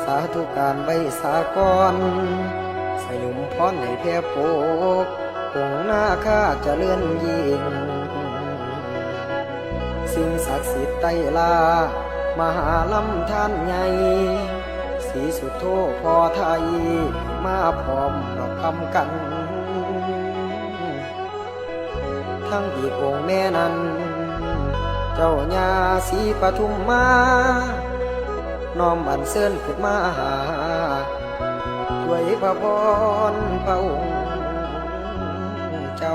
สาธุการใบสากรใส่หลุมพรให้แพ่โปกคงหน้าข้าจะเลื่อนยิ่งสิ่งศักดิ์สิทธิ์ไตลามหาลำท่านใหญ่สีสุดโทพอไทยมาพร้อมดอกคำกันทั้งอีกองค์แม่นั้นเจ้าญาสีปทุมมาน้อมอันเชิญขึ้นมาหาด้วยพระพรพระองค์เจ้า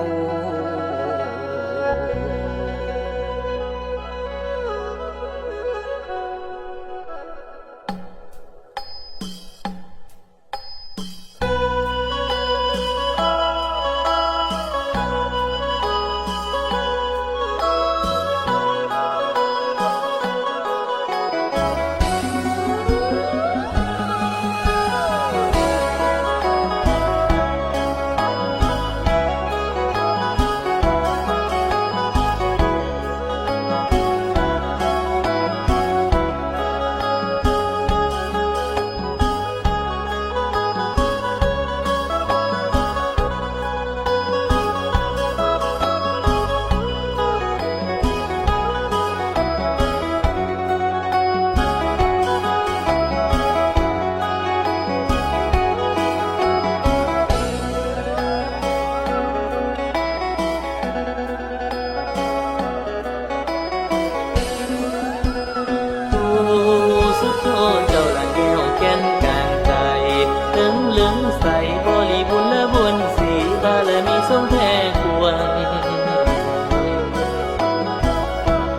ทรงแท้ควร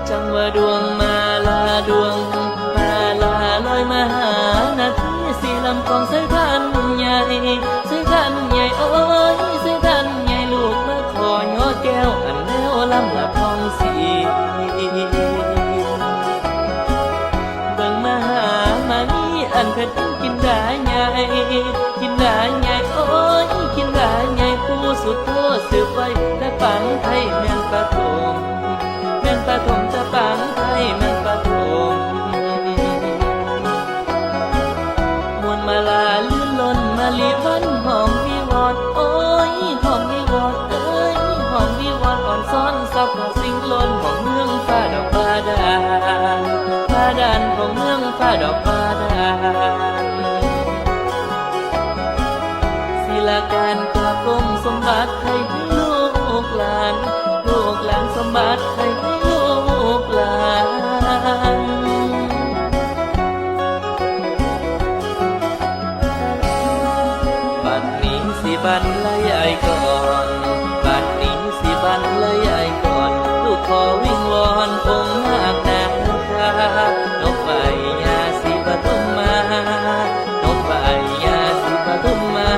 จังว่าดวงมาลาดวงมาลาลอยมาหานาทีสีลำของสายท่านใหญ่สายท่านใหญ่โอ้ยสายท่านใหญ่ลูกมาขอย่อแก้วอันแล้วลำละทองสีเบิ่งมาหามานี่อันเพชรกินได้ใหญ่กินได้ใหญ่โอ้ยกินได้ใหญ่ผู้สุดโทษสืบไว้แต่ปังไทยแม่นปะทมแม่นปะทมแต่ปังไทยแม่นปะทมมวลมาลาลื่นล้นมาลีวันหอมวิวอดโอ้ยหอมวิวอดเอ้ยหอมวิวอดอ่อนซ้อนซับกับสิ่งล้นของเมืองฟ้าดอกบาดาลบาดาลของเมืองฟ้าดอกบาดาลศิลาการกราบกรมสมบัติให้ลูกหลานลูกหลานสมบัติให้ลูกหลานบัดนี้สิบรรลัยก่อนบัดนี้สิบรรลัยก่อนลูกขอวิงวอนองค์นาคนาคานกใบยาสีปทุมมานกใบยาสีปทุมมา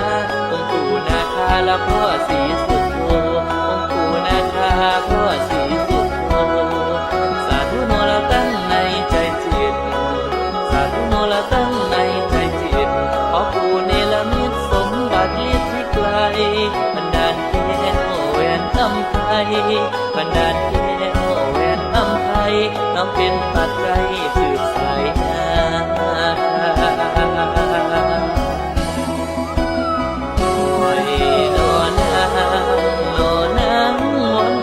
องค์ปู่นาคาและพ่อศรีสุโธองค์ปู่นาคาพ่อศรีสุโธสาธุโนเราตั้งในใจจิตสาธุโนเราตั้งในใจจิตขอปู่เนรมิตสมบัติฤทธิ์ที่ไกลบรรดาลแก้วแหวนอำไพบรรดาลแก้วแหวนอำไพน้องเป็นปัจจัยสืบสายนา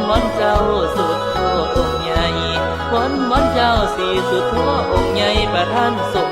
วันเจ้าสุดโทองค์ใหญ่วันเจ้าสีสุดโทองค์ใหญ่ประทานสม